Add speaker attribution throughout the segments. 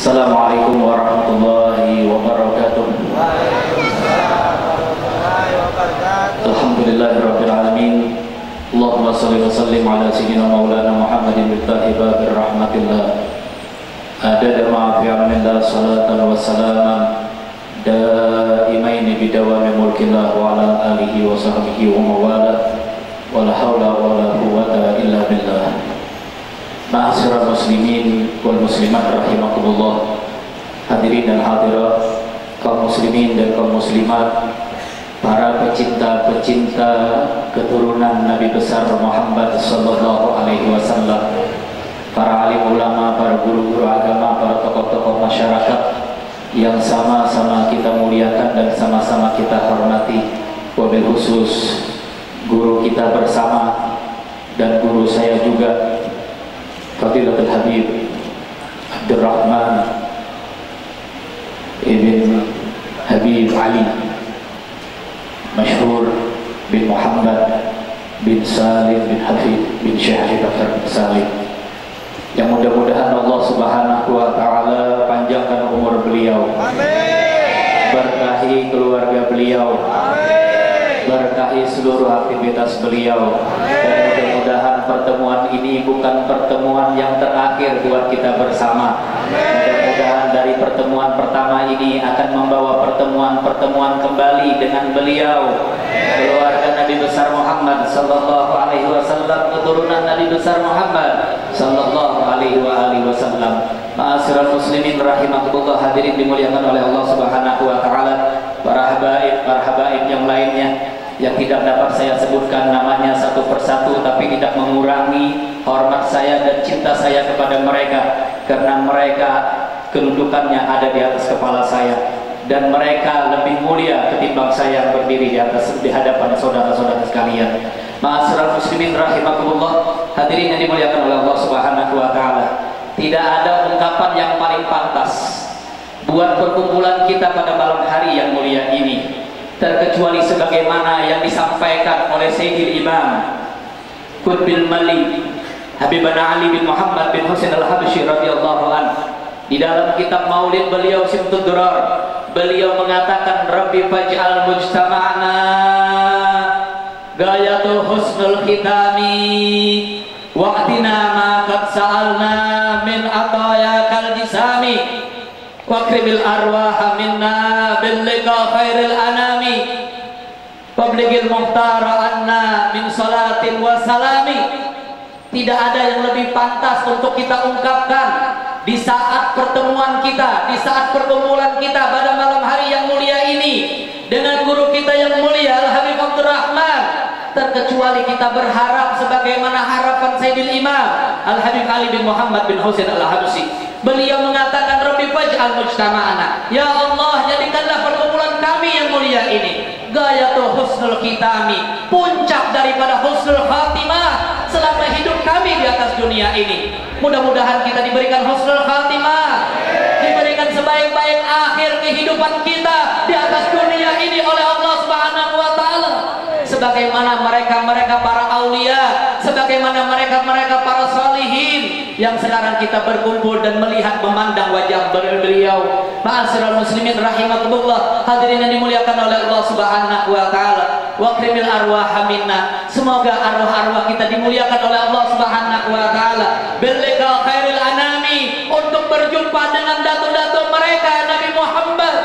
Speaker 1: Assalamualaikum warahmatullahi wabarakatuh. Alhamdulillahirabbil alamin. Allahumma shalli wa sallim ala sayyidina maulana Muhammadin bittahi babir rahmatillah. Adada ma fi amrillah salatan wa salaman daimaini bidawami mulkillah wa ala alihi wa sahbihi wa mawala. Wala haula wala quwwata illa billah. Ma'asyiral muslimin wal muslimat rahimakumullah. Hadirin dan hadirat, kaum muslimin dan kaum muslimat, para pecinta-pecinta keturunan Nabi besar Muhammad sallallahu alaihi wasallam, para alim ulama, para guru-guru agama, para tokoh-tokoh masyarakat yang sama-sama kita muliakan dan sama-sama kita hormati. Wabil khusus guru kita bersama dan guru saya juga, Fadilatul Habib Abdurrahman ibn Habib Ali Masyhur bin Muhammad bin Salim bin Hafid bin Syekh Bakar bin Salim, yang mudah-mudahan Allah Subhanahu wa Ta'ala panjangkan umur beliau, berkahi keluarga beliau, berkahi seluruh aktivitas beliau, dan mudah-mudahan pertemuan ini bukan pertemuan yang terakhir buat kita bersama. Mudah-mudahan dari pertemuan pertama ini akan membawa pertemuan-pertemuan kembali dengan beliau, keluarga Nabi besar Muhammad sallallahu alaihi wasallam, keturunan Nabi besar Muhammad sallallahu alaihi wasallam. Ma'asyiral muslimin rahimakumullah, hadirin dimuliakan oleh Allah Subhanahu wa Ta'ala, para habaib yang lainnya yang tidak dapat saya sebutkan namanya satu persatu, tapi tidak mengurangi hormat saya dan cinta saya kepada mereka, karena mereka kedudukannya ada di atas kepala saya, dan mereka lebih mulia ketimbang saya yang berdiri di hadapan saudara-saudara sekalian. Ma'asyiral muslimin rahimakumullah, hadirin yang dimuliakan oleh Allah Subhanahu wa Ta'ala, tidak ada ungkapan yang paling pantas buat perkumpulan kita pada malam hari yang mulia ini terkecuali sebagaimana yang disampaikan oleh Sayyidil Imam Qutbil Malik Habibana Ali bin Muhammad bin Husain al-Habsyi radhiyallahu anhu di dalam kitab Maulid beliau Simtud Durar. Beliau mengatakan, Rabbi faj'al mujtama'na gayatul husnul khitami waqtina ma qad sa'alna min atayakal jisami wakribil arwaha minna bil liqa khairil anami wabligil muhtara anna min salatin wa salami. Tidak ada yang lebih pantas untuk kita ungkapkan di saat pertemuan kita, di saat perkumpulan kita pada malam hari yang mulia ini dengan guru kita yang mulia Al-Habib Abdurrahman, terkecuali kita berharap sebagaimana harapan Sayyidil Imam Al-Habib Ali bin Muhammad bin Husain al-Habsyi. Beliau mengatakan, Rabbi faj'al mujtama'ana, ya Allah, jadikanlah perkumpulan kami yang mulia ini gayatul husnul khitami, puncak daripada husnul khatimah selama hidup kami di atas dunia ini. Mudah-mudahan kita diberikan husnul khatimah, diberikan sebaik-baik akhir kehidupan kita di atas dunia ini oleh Allah Subhanahu wa Ta'ala, sebagaimana mereka para aulia, sebagaimana mereka para salihin yang sekarang kita berkumpul dan melihat memandang wajah beliau. Ma'asyiral muslimin rahimakumullah, hadirin yang dimuliakan oleh Allah Subhanahu wa Ta'ala, waqrimil arwaha minna, semoga arwah-arwah kita dimuliakan oleh Allah Subhanahu wa Ta'ala bil liqa khairil anami, untuk berjumpa dengan datu-datu mereka Nabi Muhammad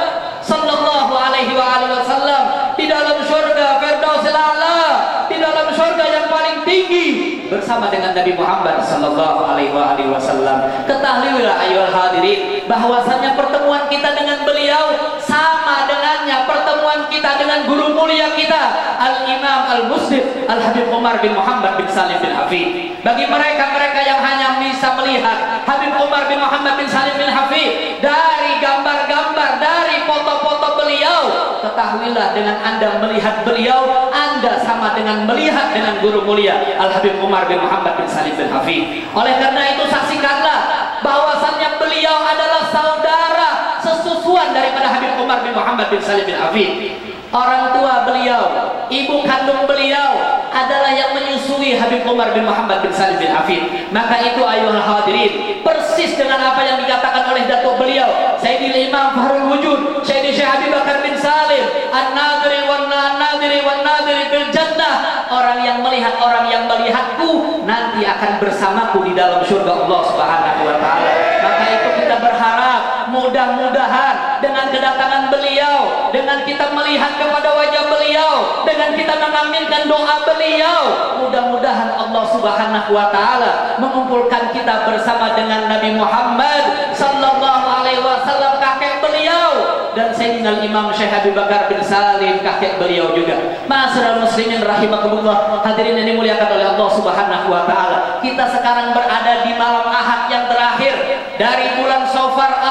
Speaker 1: sallallahu alaihi wasallam di dalam surga Firdausil A'la, di dalam surga yang paling tinggi bersama dengan Nabi Muhammad sallallahu alaihi wasallam. Ketahuilah ayyuhal hadirin, bahwasanya pertemuan kita dengan beliau sama dengannya pertemuan kita dengan guru mulia kita Al-Imam Al-Muslim Al-Habib Umar bin Muhammad bin Salim bin Hafid. Bagi mereka-mereka yang hanya bisa melihat Habib Umar bin Muhammad bin Salim bin Hafid dari gambar-gambar, dari foto-foto beliau, ketahuilah dengan Anda melihat beliau, Anda sama dengan melihat dengan guru mulia Al-Habib Umar bin Muhammad bin Salim bin Hafid. Oleh karena itu, saksikanlah bahwasannya beliau adalah saudara sesusuan daripada Habib Umar bin Muhammad bin Salim bin Hafid. Orang tua beliau, ibu kandung beliau, adalah yang menyusui Habib Umar bin Muhammad bin Salim bin Hafid. Maka itu ayuhal hadirin, persis dengan apa yang dikatakan oleh datuk beliau Sayyidil Imam Fahrul Wujud Sayyidi Syekh Habib Bakar bin Salim, an-nadiri wan-nadiri bil jannah. Orang yang melihat orang yang melihatku nanti akan bersamaku di dalam surga Allah Subhanahu wa taala. Maka itu kita berharap mudah-mudahan dengan kedatangan beliau, dengan kita melihat kepada wajah beliau, dengan kita mengaminkan doa beliau, mudah-mudahan Allah Subhanahu wa taala mengumpulkan kita bersama dengan Nabi Muhammad sallallahu alaihi wasallam, kakek beliau, dan Sayyidina Imam Syekh Habib Bakar bin Salim, kakek beliau juga. Ma'asyiral muslimin rahimakumullah, hadirin yang dimuliakan oleh Allah Subhanahu wa taala. Kita sekarang berada di malam Ahad yang terakhir dari bulan Safar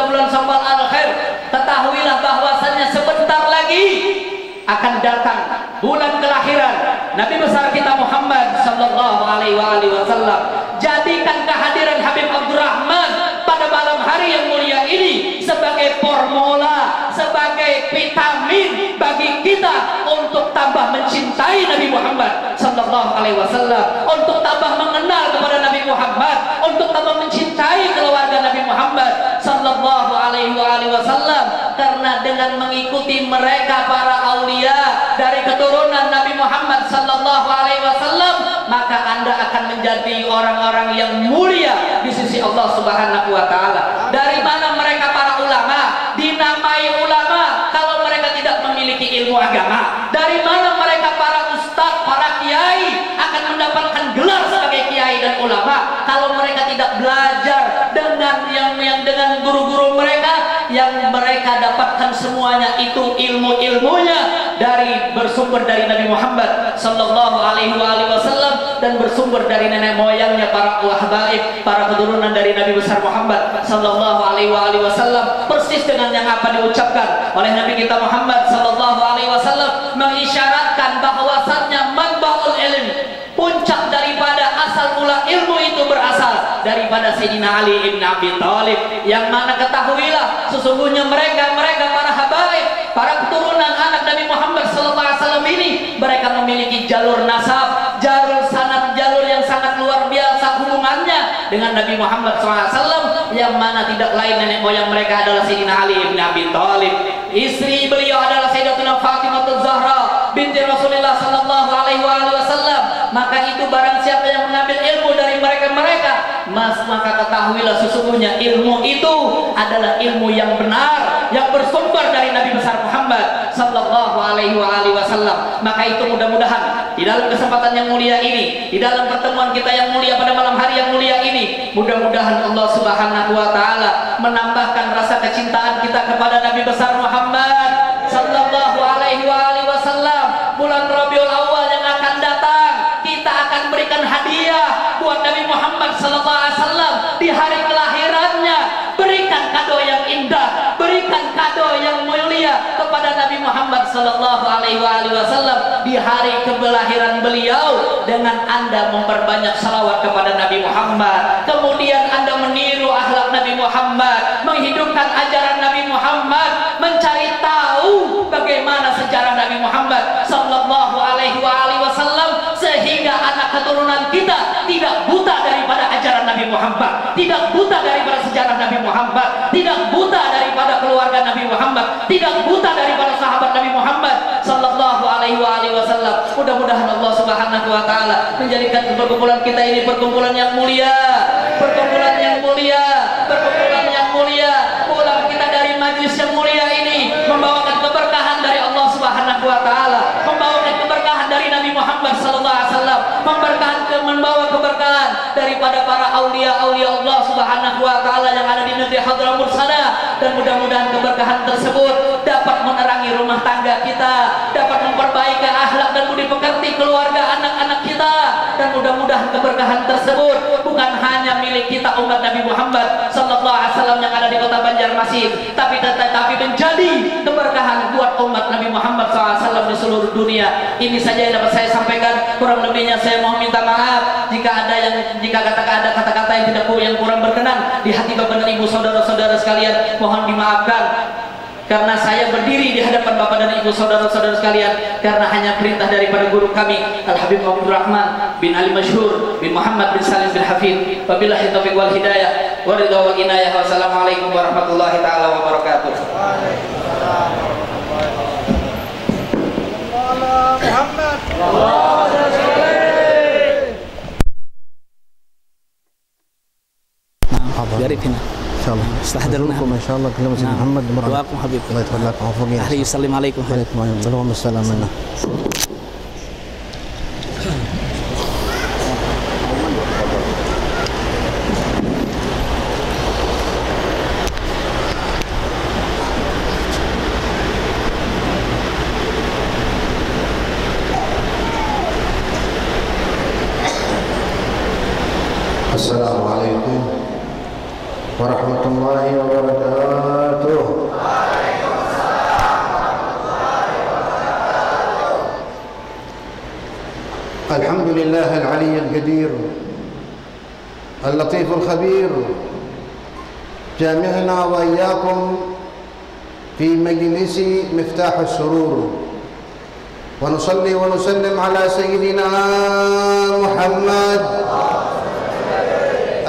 Speaker 1: bulan Safar al-Khair. Ketahuilah bahwasannya sebentar lagi akan datang bulan kelahiran Nabi besar kita Muhammad sallallahu alaihi wasallam. Jadikan kehadiran Habib Abdurrahman pada malam hari yang mulia ini sebagai formula, sebagai vitamin bagi kita untuk tambah mencintai Nabi Muhammad sallallahu alaihi wasallam, untuk tambah mengenal kepada Nabi Muhammad, untuk tambah mencintai keluarga Nabi Muhammad sallallahu alaihi wasallam. Karena dengan mengikuti mereka para aulia dari keturunan Nabi Muhammad sallallahu alaihi wasallam, maka Anda akan menjadi orang-orang yang mulia di sisi Allah Subhanahu wa taala. Dari mana mereka para ulama? Dinamai ulama kalau mereka tidak memiliki ilmu agama. Dari mana mereka para ustadz, para kiai akan mendapatkan gelar sebagai kiai dan ulama kalau mereka tidak belajar dengan yang dengan guru-guru mereka, yang mereka dapatkan semuanya itu ilmu-ilmunya bersumber dari Nabi Muhammad sallallahu alaihi wasallam dan bersumber dari nenek moyangnya para habaib, para keturunan dari Nabi besar Muhammad sallallahu alaihi wasallam. Persis dengan yang apa diucapkan oleh Nabi kita Muhammad sallallahu alaihi wasallam, mengisyaratkan bahwasannya manbaul ilm, puncak daripada asal mula ilmu itu berasal daripada Sayyidina Ali ibn Abi Thalib, yang mana ketahuilah sesungguhnya mereka para habaib, para keturunan anak Nabi Muhammad sallallahu alaihi wasallam ini, mereka memiliki jalur nasab, jalur sanad, jalur yang sangat luar biasa hubungannya dengan Nabi Muhammad SAW, yang mana tidak lain nenek moyang mereka adalah Sayyidina Ali ibn Abi Thalib. Istri beliau adalah Sayyidatuna Fatimah Az-Zahra binti Rasulullah sallallahu alaihi wasallam. Maka itu barang siapa yang mengambil ilmu dari mereka, maka ketahuilah sesungguhnya ilmu itu adalah ilmu yang benar, yang bersumber dari Nabi besar Muhammad sallallahu alaihi wasallam. Maka itu mudah-mudahan di dalam kesempatan yang mulia ini, di dalam pertemuan kita yang mulia pada malam hari yang mulia ini, mudah-mudahan Allah Subhanahu wa taala menambahkan rasa kecintaan kita kepada Nabi besar Muhammad sallallahu alaihi wasallam. Bulan Rabiul Awal yang akan datang, kita akan berikan hadiah buat Nabi Muhammad sallallahu alaihi wasallam di hari kelahirannya. Berikan kado yang indah, berikan kado yang mulia kepada Nabi Muhammad sallallahu alaihi wasallam di hari kelahiran beliau dengan Anda memperbanyak salawat kepada Nabi Muhammad. Kemudian Anda meniru akhlak Nabi Muhammad, menghidupkan ajaran Nabi Muhammad, mencari tahu bagaimana sejarah Nabi Muhammad sallallahu alaihi wasallam, sehingga anak keturunan kita tidak buta daripada ajaran Nabi Muhammad, tidak buta daripada sejarah Nabi Muhammad, tidak buta daripada keluarga Nabi Muhammad, tidak buta daripada sahabat Nabi Muhammad sallallahu alaihi wasallam. Mudah-mudahan Allah Subhanahu wa taala menjadikan perkumpulan kita ini perkumpulan yang mulia, perkumpulan yang mulia, perkumpulan yang mulia. Pulang kita dari majlis yang mulia ini membawakan keberkahan dari Allah Subhanahu wa taala, membawakan keberkahan dari Nabi Muhammad sallallahu alaihi wasallam, membawa keberkahan daripada para aulia-aulia Allah Subhanahu wa taala yang ada di negeri Hadramut sana. Dan mudah-mudahan keberkahan tersebut dapat menerangi rumah tangga kita, dapat memperbaiki akhlak dan budi pekerti keluarga anak-anak kita. Dan mudah-mudahan keberkahan tersebut bukan hanya milik kita umat Nabi Muhammad sallallahu alaihi wasallam yang ada di kota Banjarmasin, tapi menjadi keberkahan buat umat Nabi Muhammad SAW di seluruh dunia. Ini saja yang dapat saya sampaikan. Kurang lebihnya saya mohon minta maaf jika ada kata-kata yang kurang berkenan di hati Bapak dan Ibu saudara-saudara sekalian, mohon dimaafkan. karena saya berdiri di hadapan Bapak dan Ibu saudara-saudara sekalian karena hanya perintah daripada guru kami Al-Habib Abdul Rahman bin Ali Masyhur bin Muhammad bin Salim bin Hafid. Wabillahi taufiq wal hidayah wa ridha wal inayah. Wassalamualaikum warahmatullahi taala wabarakatuh.
Speaker 2: biarif hina insyaallah istahdarna
Speaker 3: masyaallah kalam Sayyid Muhammad
Speaker 2: doakum habib
Speaker 3: Allah yatawallak afwan
Speaker 2: ahli sallim alaikum
Speaker 3: waalaikumsalam warahmatullahi. Assalamualaikum warahmatullahi wabarakatuh. Alhamdulillah al-Ali al-Qadir al-Latif al-Khabir جامعنا وإياكم في مجلس مفتاح السرور ونصلي ونسلم على سيدنا محمد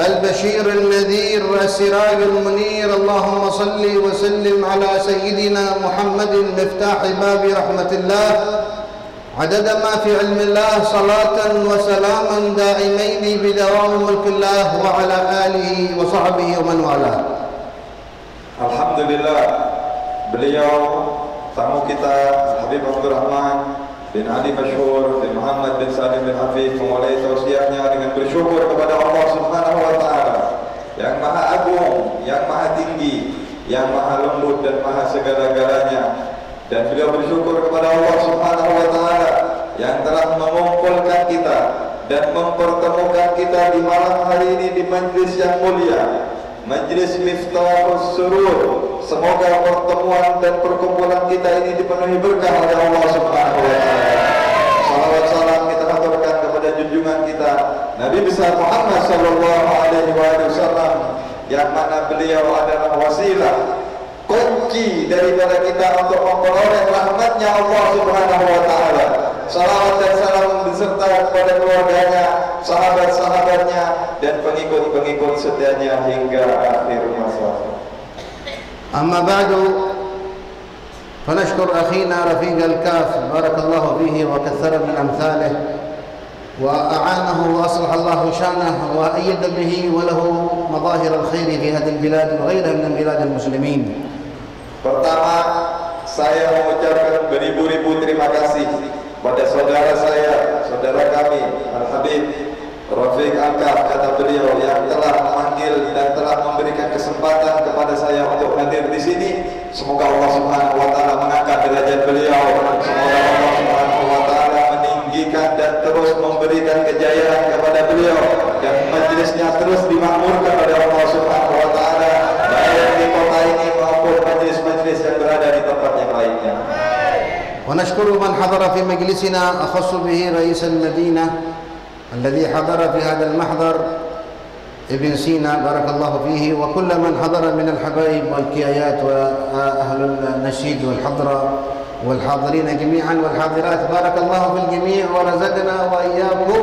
Speaker 3: البشير النذير السراج المنير. اللهم صل وسلم على سيدنا محمد مفتاح باب رحمة الله عدد ما في علم الله صلاة وسلاما دائمين بدوام ملك الله وعلى آله وصحبه ومن والاه.
Speaker 4: Alhamdulillah, beliau tamu kita Habib Abdul Rahman bin Ali Masyhur bin Muhammad bin Salim bin Hafid memulai tausiahnya dengan bersyukur kepada Allah Subhanahu wa taala yang Maha Agung, yang Maha Tinggi, yang Maha Lembut dan Maha segala-galanya. Dan beliau bersyukur kepada Allah Subhanahu wa taala yang telah mengumpulkan kita dan mempertemukan kita di malam hari ini di majlis yang mulia, Majlis Miftahus Surur. Semoga pertemuan dan perkumpulan kita ini dipenuhi berkah oleh Allah Subhanahu wa taala. Salawat salam kita aturkan kepada junjungan kita Nabi besar Muhammad sallallahu alaihi wasallam yang mana beliau adalah wasilah, kunci daripada kita untuk memperoleh rahmatnya Allah Subhanahu wa taala. Salawat dan salam beserta kepada keluarganya, sahabat-sahabatnya dan pengikut-pengikut setianya hingga akhir masa.
Speaker 3: أما بعد فنشكر أخينا رفيق الكاف بارك الله فيه وكثر من أمثاله وأعانه وأصلح الله شانه وأيد به وله مظاهر الخير في هذه البلاد وغيرها من بلاد المسلمين.
Speaker 4: Pertama, saya mengucapkan beribu-ribu terima kasih pada saudara saya, saudara kami Al-Habib Rafiq Al-Kaf, kata beliau, yang telah memanggil dan telah memberikan kesempatan kepada saya untuk hadir di sini. Semoga Allah Subhanahu wa taala mengangkat derajat beliau. Semoga Allah Subhanahu wa taala meninggikan dan terus memberikan kejayaan kepada beliau dan majelisnya terus dimakmurkan oleh Allah Subhanahu wa taala baik di kota ini maupun majelis-majelis yang berada di tempat yang lainnya.
Speaker 3: ونشكر من حضر في مجلسنا أخص به رئيس المدينة الذي حضر في هذا المحضر ابن سينا بارك الله فيه وكل من حضر من الحبايب والكيايات وأهل النشيد والحضرة والحاضرين جميعا والحاضرات بارك الله في الجميع ورزقنا وإياكم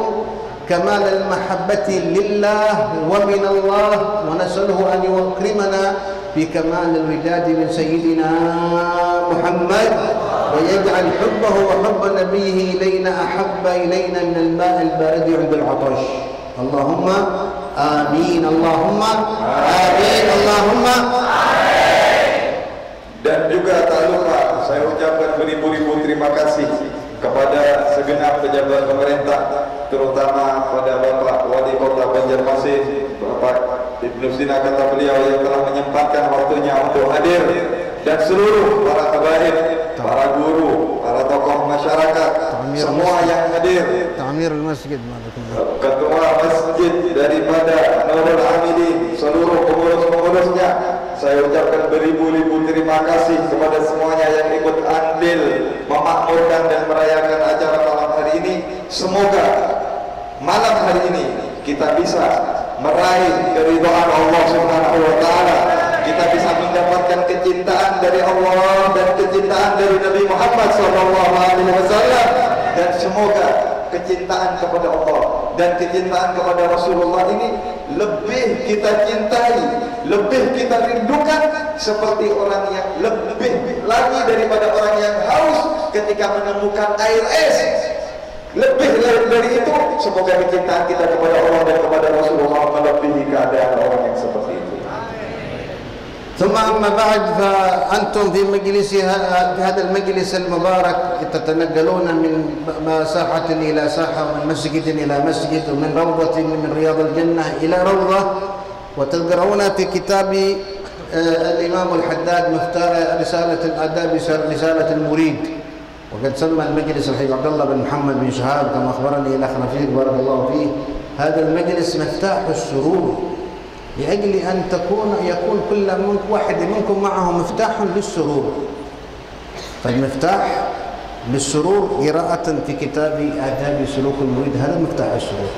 Speaker 3: كمال المحبة لله ومن الله ونسأله أن يكرمنا بكمال الوداد من سيدنا محمد ويجعل حبه وحب نبيه إلينا أحب إلينا من الماء البارد عند العطش. اللهم آمين اللهم آمين اللهم آمين.
Speaker 4: Dan juga tak lupa saya ucapkan beribu-ribu terima kasih kepada segenap pejabat pemerintah, terutama pada Bapak Wali Kota Banjarmasin, Bapak Ibnu Sina, kata beliau, yang telah menyempatkan waktunya untuk hadir, dan seluruh para habaib, para guru, para tokoh masyarakat, semua yang hadir, ketua masjid daripada Nurul Hamidin, seluruh pengurus-pengurusnya, saya ucapkan beribu-ribu terima kasih kepada semuanya yang ikut andil memakmurkan dan merayakan acara malam hari ini. Semoga malam hari ini kita bisa meraih keridhaan Allah Subhanahu wa taala kita bisa mendapatkan kecintaan dari Allah dan kecintaan dari Nabi Muhammad SAW. Dan semoga kecintaan kepada Allah dan kecintaan kepada Rasulullah ini lebih kita cintai, lebih kita rindukan, seperti orang yang lebih lagi daripada orang yang haus ketika menemukan air es. Lebih dari itu, semoga kecintaan kita kepada Allah dan kepada Rasulullah melebihi keadaan orang yang seperti itu.
Speaker 3: ثم أما بعد، فأنتم في هذا المجلس المبارك تتنقلون من ساحة إلى ساحة، ومن مسجد إلى مسجد، ومن روضة من رياض الجنة إلى روضة، وتقرؤون في كتاب الإمام الحداد مختار رسالة الآداب رسالة المريد. وقد سمى المجلس الحبيب عبد الله بن محمد بن شهاب كما أخبرني الأخ رفيق بارك الله فيه، هذا المجلس مفتاح السرور، لأجل أن يكون كل واحد منكم معه مفتاح للسرور. فالمفتاح للسرور قراءة في كتاب آداب سلوك المريد، هذا مفتاح السرور.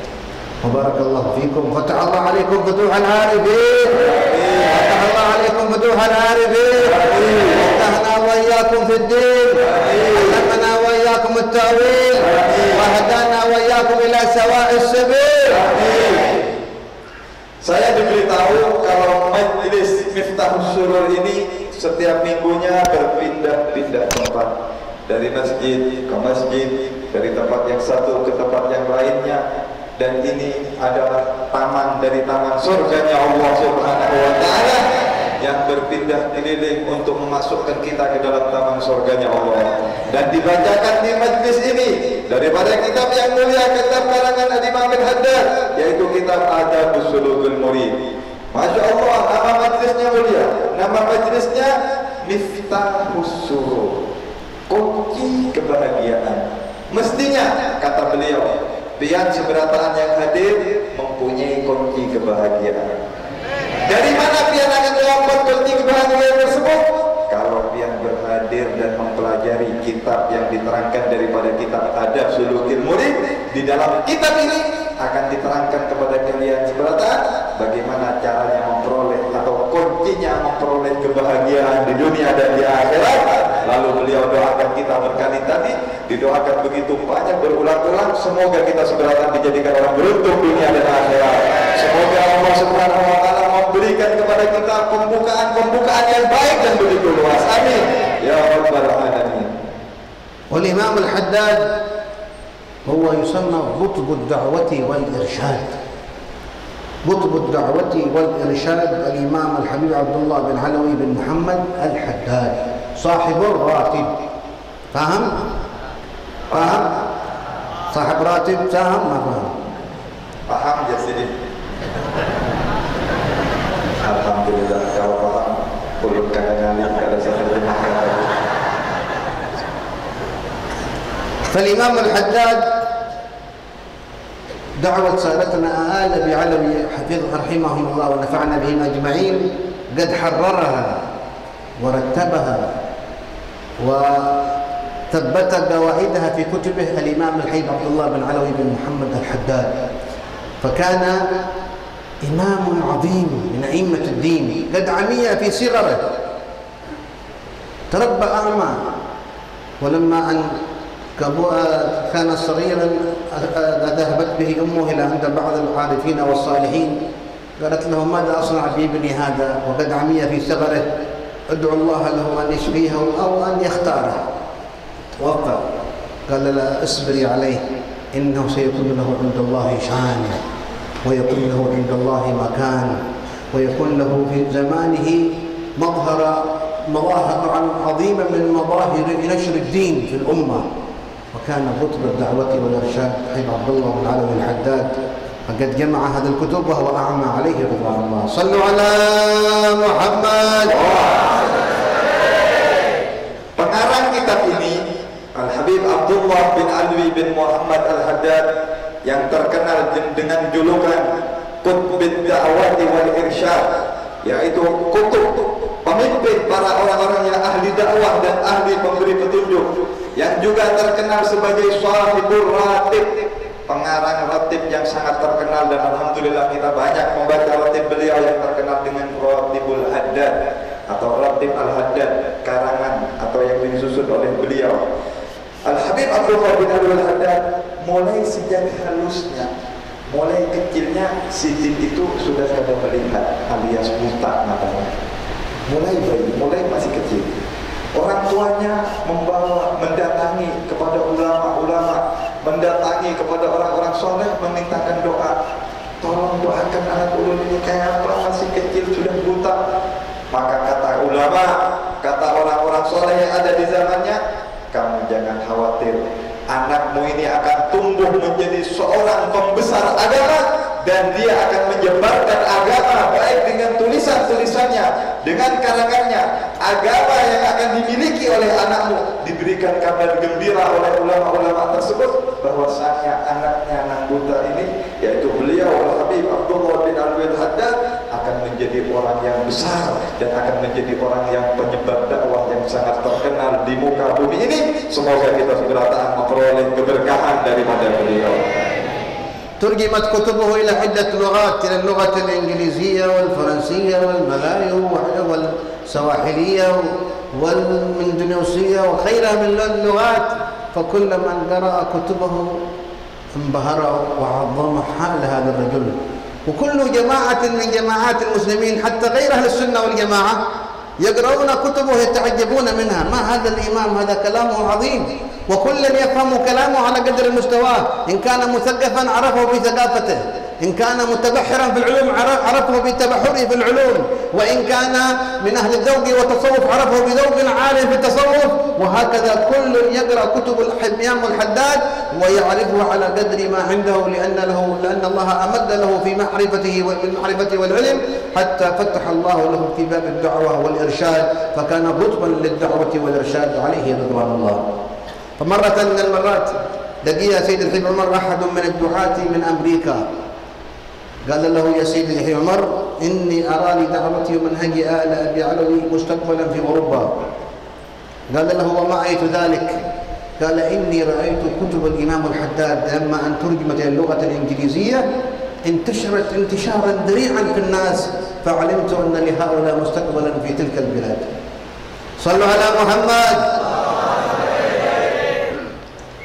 Speaker 3: وبارك الله فيكم، فتح الله عليكم فتوح العارفين، فتح الله عليكم فتوح العارفين، فتحنا وإياكم في الدين، علمنا وإياكم التأويل، وهدانا وإياكم إلى سواء السبيل.
Speaker 4: Saya diberitahu kalau majelis Miftahus Surur ini setiap minggunya berpindah-pindah tempat, dari masjid ke masjid, dari tempat yang satu ke tempat yang lainnya, dan ini adalah taman dari taman surganya Allah Subhanahu wa Ta'ala yang berpindah keliling untuk memasukkan kita ke dalam taman surganya Allah. Dan dibacakan di majlis ini daripada kitab yang mulia, kitab karangan Imam Al-Haddad, yaitu kitab Adabus Sulukul Murid. Masya Allah, nama majlisnya mulia, nama majlisnya Miftahus Surur, kunci kebahagiaan. Mestinya, kata beliau, pian seberataan yang hadir mempunyai kunci kebahagiaan. Dari mana pian akan dapat kunci kebahagiaan tersebut? Kalau pian berhadir dan mempelajari kitab yang diterangkan daripada kitab Adab Sulukul Murid. Di dalam kitab ini akan diterangkan kepada kalian seberataan bagaimana caranya memperoleh atau kuncinya memperoleh kebahagiaan di dunia dan di akhirat. Lalu beliau doakan kita berkali tadi, didoakan begitu banyak berulang-ulang, semoga kita seberataan dijadikan orang beruntung dunia dan akhirat. Semoga Allah Subhanahu wa Ta'ala memberikan kepada kita pembukaan yang baik dan begitu luas. Amin ya rabbal alamin.
Speaker 3: والإمام الحداد هو يسمى قطب الدعوة والإرشاد. قطب الدعوة والإرشاد الإمام الحبيب عبد الله بن علوي بن محمد الحداد، صاحب الراتب. فهم؟ فهم؟ صاحب راتب فهم ما فهم؟
Speaker 4: Paham ya sini. Alhamdulillah kalau paham. Pulut kadang-kadang kalau saya terjemahkan.
Speaker 3: فالإمام الحداد دعوة سادتنا آل بعلوي حفظه رحمهم الله ونفعنا بهم أجمعين قد حررها ورتبها وثبت قواعدها في كتبه الإمام الحبيب عبد الله بن علوي بن محمد الحداد. فكان إمام عظيم من أئمة الدين، قد عمي في صغره، تربى أعمى، ولما أن كان صغيرا ذهبت به أمه إلى عند بعض العارفين والصالحين، قالت له ماذا أصنع بابني هذا وقد عمي في صغره؟ ادعو الله له أن يشفيه أو أن يختاره. توقع، قال لا، اصبري عليه، إنه سيكون له عند الله شان، ويكون له عند الله مكان، ويكون له في زمانه مظهر عظيمة من مظاهر نشر الدين في الأمة. وكان قطب الدعوة والإرشاد حبيب عبد الله بن علوي الحداد، فقد جمع هذه الكتب وهو أعمى عليه رضوان الله. صلوا على محمد.
Speaker 4: Pengarang kitab ini Al-Habib Abdullah bin Alwi bin Muhammad Al-Haddad yang terkenal dengan julukan Qutbud Da'wati wal Irsyad, yaitu kutub pemimpin para orang-orang yang ahli dakwah dan ahli pemberi petunjuk, yang juga terkenal sebagai Shahibur Ratib, pengarang ratib yang sangat terkenal. Dan alhamdulillah kita banyak membaca ratib beliau yang terkenal dengan Ratibul Haddad. oleh beliau. Al-Habib Abdullah bin Alwi Al-Haddad mulai sejak halusnya, mulai kecilnya Sidin itu sudah kada melihat alias buta namanya. Mulai bayi, mulai masih kecil. Orang tuanya membawa, mendatangi kepada ulama-ulama, mendatangi kepada orang-orang soleh, memintakan doa. Tolong doakan anak ulun ini, kayak apa, masih kecil sudah buta. Maka kata ulama, kata orang-orang soleh yang ada di zamannya, kamu jangan khawatir, anakmu ini akan tumbuh menjadi seorang pembesar agama, dan dia akan menyebarkan agama baik dengan tulisan-tulisannya, dengan karangannya. Agama yang akan dimiliki oleh anakmu diberikan kabar gembira oleh ulama-ulama tersebut bahwasanya anaknya anak buta ini, yaitu beliau Al-Habib Abdullah bin Alwi Al-Haddad, akan menjadi orang yang besar dan akan menjadi orang yang penyebar dakwah yang sangat terkenal di muka bumi ini. Semoga kita segera memperoleh keberkahan daripada beliau.
Speaker 3: ترجمت كتبه إلى عدة لغات، إلى اللغة الإنجليزية والفرنسية والملايو والسواحلية والإندونيسية وغيرها من اللغات، فكل من قرأ كتبه انبهر وعظم حال هذا الرجل. وكل جماعة من جماعات المسلمين حتى غير أهل السنة والجماعة يقرؤون كتبه يتعجبون منها، ما هذا الإمام، هذا كلامه عظيم، وكل يفهم كلامه على قدر مستواه. إن كان مثقفا عرفه بثقافته، إن كان متبحرا في العلوم عرفه بتبحره في العلوم، وإن كان من أهل الذوق والتصوف عرفه بذوق عالي في التصوف. وهكذا كل يقرأ كتب الإمام الحداد ويعرفه على قدر ما عنده، لأن الله أمد له في معرفته والعلم حتى فتح الله له في باب الدعوة والإرشاد، فكان رتبا للدعوة والإرشاد عليه رضوان الله. فمرة من المرات لقي سيد الحبيب عمر أحد من الدعاة من أمريكا، قال له يا سيد الحبيب عمر إني أرى لدعوتي ومنهجي آل أبي علوي مستقبلا في أوروبا. قال له وما أيت ذلك؟ قال إني رأيت كتب الإمام الحداد لما أن ترجمت إلى اللغة الإنجليزية انتشرت انتشارا ذريعا في الناس، فعلمت أن لهؤلاء مستقبلا في تلك البلاد. صلوا على محمد.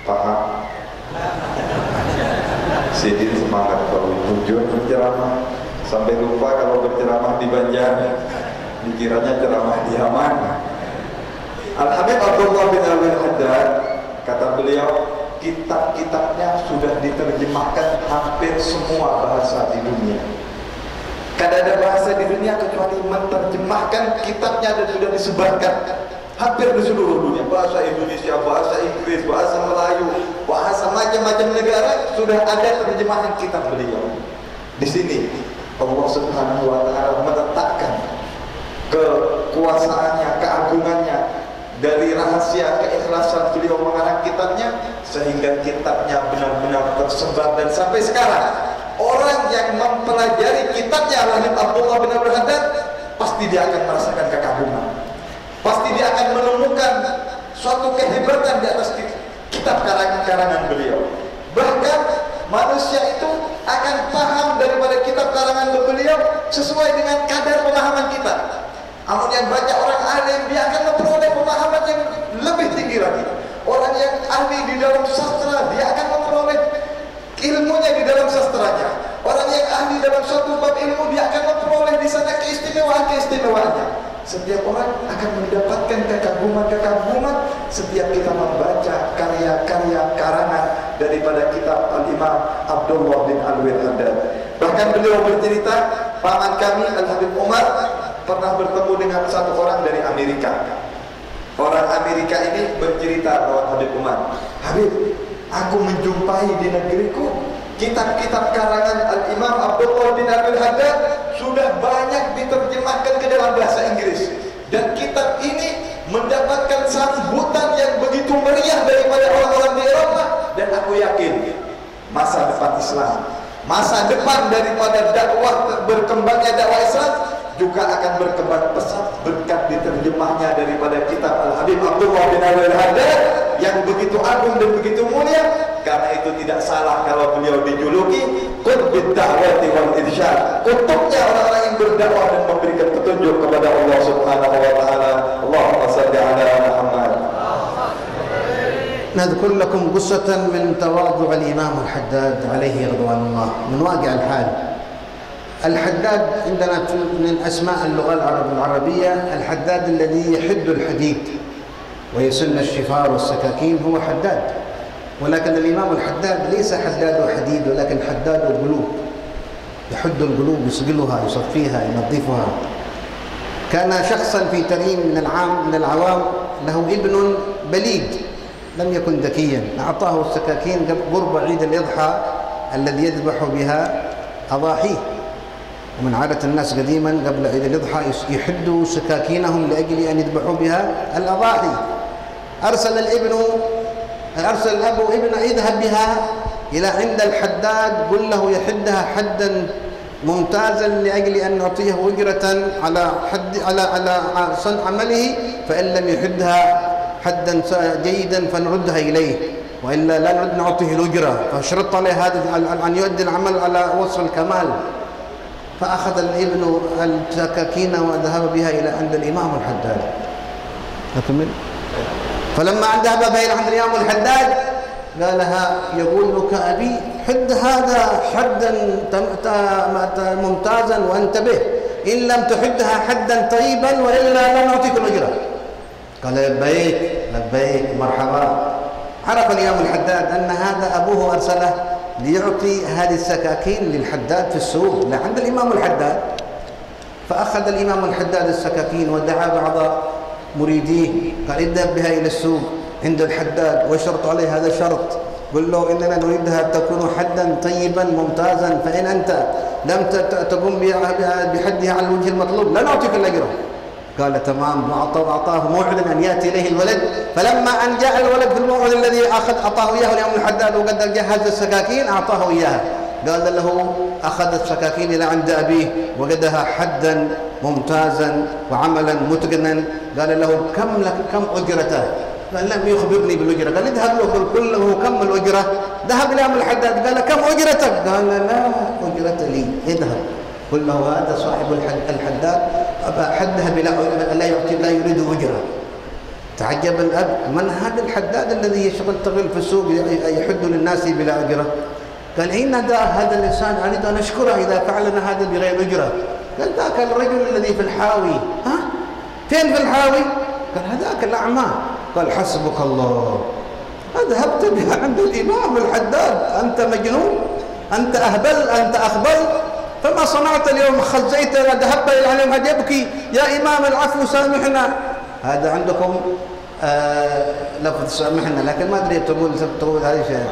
Speaker 4: Paham? Sidin semangat kalau tujuan berceramah, sampai lupa kalau berceramah di Banjar dikiranya ceramah di Yaman. Al-Habib Abdullah bin Alwi Al-Haddad, kata beliau, kitab-kitabnya sudah diterjemahkan hampir semua bahasa di dunia. Kada ada bahasa di dunia kecuali menerjemahkan kitabnya dan sudah disebarkan hampir di seluruh dunia. Bahasa Indonesia, bahasa Inggris, bahasa Melayu, bahasa macam-macam negara sudah ada terjemahan kitab beliau. Di sini Allah Subhanahu wa taala meletakkan kekuasaannya, keagungannya dari rahasia keikhlasan beliau mengarang kitabnya, sehingga kitabnya benar-benar tersebar, dan sampai sekarang orang yang mempelajari kitabnya Al-Habib Abdullah bin Alwi Al-Haddad pasti dia akan merasakan kekaguman, pasti dia akan menemukan suatu kehebatan di atas kitab karangan beliau. Bahkan manusia itu akan paham daripada kitab karangan beliau sesuai dengan kadar pemahaman kita. Namun yang baca orang alim, dia akan memperoleh pemahaman yang lebih tinggi lagi. Orang yang ahli di dalam sastra, dia akan memperoleh ilmunya di dalam sastranya. Orang yang ahli dalam suatu bab ilmu, dia akan memperoleh di sana keistimewaan-keistimewaannya. Setiap orang akan mendapatkan kekaguman-kekaguman setiap kita membaca karya-karya karangan daripada kitab Al-Imam Abdullah bin Alwi Al-Haddad. Bahkan beliau bercerita, paman kami Al-Habib Umar pernah bertemu dengan satu orang dari Amerika. Orang Amerika ini bercerita bahwa Habib Umar, Habib, aku menjumpai di negeriku kitab-kitab karangan Al-Imam Abdullah bin Alwi Al-Haddad sudah banyak diterjemahkan ke dalam bahasa Inggris, dan kitab ini mendapatkan sambutan yang begitu meriah daripada orang-orang di Eropa. Dan aku yakin masa depan Islam, masa depan daripada dakwah, berkembangnya dakwah Islam juga akan berkembang pesat berkat diterjemahnya daripada kitab Al-Habib Abdullah bin Alwi Al-Haddad yang begitu agung dan begitu mulia. Karena itu tidak salah kalau beliau dijuluki qutbud da'wati wal irsyad, kutubnya orang-orang yang berdakwah dan memberikan petunjuk kepada Allah Subhanahu wa taala. Allahumma shalli ala Muhammad.
Speaker 3: نذكر لكم قصة من تواضع الإمام الحداد عليه رضوان الله من واقع الحال. الحداد عندنا من أسماء اللغة العربية الحداد الذي يحد الحديد ويسن الشفار والسكاكين هو حداد، ولكن الإمام الحداد ليس حداد حديد ولكن حداد القلوب، يحد القلوب، يصقلها، يصفيها، ينظفها. كان شخصا في تريم من العوام له ابن بليد لم يكن ذكيا، أعطاه السكاكين قرب عيد الإضحى الذي يذبح بها أضاحيه، ومن عادة الناس قديما قبل عيد الإضحى يحدوا سكاكينهم لأجل أن يذبحوا بها الأضاحي. أرسل الأب ابنه يذهب بها إلى عند الحداد، قل له يحدها حدا ممتازا لأجل أن نعطيه أجرة على صنع عمله، فإن لم يحدها حدا جيدا فنردها إليه، وإلا لا نرد نعطيه الأجرة، فشرط عليه هذا أن يؤدي العمل على وصف الكمال. فأخذ الابن السكاكين وذهب بها إلى عند الإمام الحداد. أكمل. فلما ذهب بها إلى عند الإمام الحداد قال لها يقول لك أبي حد هذا حدا ممتازا وانتبه، إن لم تحدها حدا طيبا وإلا لا نعطيك الأجرة. قال لبيك لبيك مرحبا. عرف الإمام الحداد أن هذا أبوه أرسله ليعطي هذه السكاكين للحداد في السوق عند الإمام الحداد. فأخذ الإمام الحداد السكاكين ودعا بعض مريديه، قال اذهب بها إلى السوق عند الحداد واشرط عليه هذا الشرط، قل له إننا نريدها تكون حدا طيبا ممتازا، فإن أنت لم تقوم بحدها على الوجه المطلوب لا نعطيك الأجر. قال تمام. وأعطاه موعدا أن يأتي إليه الولد. فلما أن جاء الولد في الموعد الذي أعطاه إياه الإمام الحداد وقد جهز السكاكين أعطاه إياها، قال له أخذ السكاكين إلى عند أبيه وقدها حدا ممتازا وعملا متقنا. قال له كم أجرته؟ قال لم يخبرني بالأجرة. قال اذهب له قل له كم الأجرة؟ ذهب إلى الإمام الحداد قال كم أجرتك؟ قال لا أجرة لي، اذهب قل له هذا صاحب الحداد حدها لا يريد أجرة. تعجب الأب، من هذا الحداد الذي يشتغل في السوق يحد للناس بلا أجرة؟ قال أين هذا الإنسان؟ أريد أن أشكره إذا فعل لنا هذا بغير أجرة. قال ذاك الرجل الذي في الحاوي. ها؟ فين في الحاوي؟ قال هذاك الأعمى. قال حسبك الله، أذهبت بها عند الإمام الحداد؟ أنت مجنون، أنت أهبل، أنت أخبل، فما صنعت اليوم؟ خزيت ذهبت إلى العلم يبكي يا إمام العفو سامحنا. هذا عندكم لفظ سامحنا، لكن ما أدري تقول هذه شيء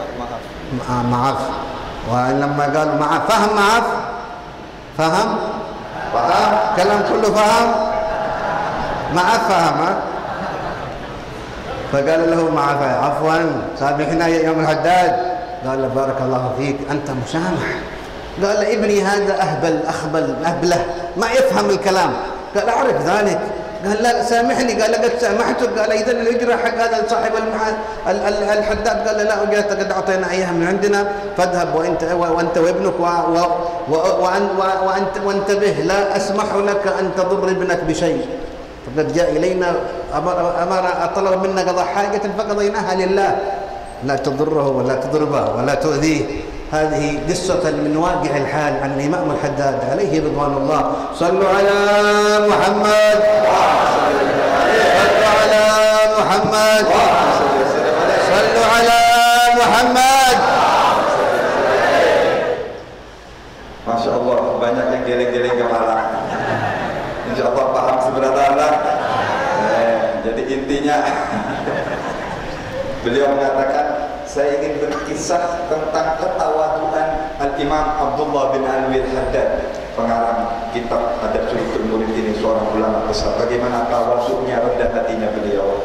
Speaker 3: معاف. ولما قالوا معاف فهم، معاف فهم كلام كله فهم، معاف فهم. فقال له معاف عفوا سامحنا يا إمام الحداد. قال له بارك الله فيك أنت مسامح. قال ابني هذا أهبل أخبل أهبله ما يفهم الكلام. قال أعرف ذلك. قال لا سامحني. قال قد سامحتك. قال إذن الأجرة حق هذا صاحب الحداد. قال لا أجرتك قد أعطينا إياها من عندنا، فاذهب وأنت وابنك وانتبه لا أسمح لك أن تضر ابنك بشيء، فقد جاء إلينا طلب منا قضاء حاجة فقضيناها لله، لا تضره ولا تضربه ولا تؤذيه. هذه قصة من واقع الحال عن الإمام الحداد عليه رضوان الله. صلوا على محمد، صلوا على محمد، صلوا على محمد.
Speaker 4: Masya Allah, banyak yang geleng-geleng kepala. Insya Allah paham sebenarnya. Jadi intinya beliau mengatakan saya ingin berkisah tentang ketawaduan Al-Imam Abdullah bin Alwi Al-Haddad, pengarang kitab Adab Sulukul Murid ini, seorang ulama besar. Bagaimana tawaduknya, rendah hatinya beliau.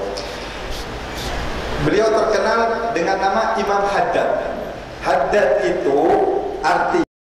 Speaker 4: Beliau terkenal dengan nama Imam Haddad. Haddad itu arti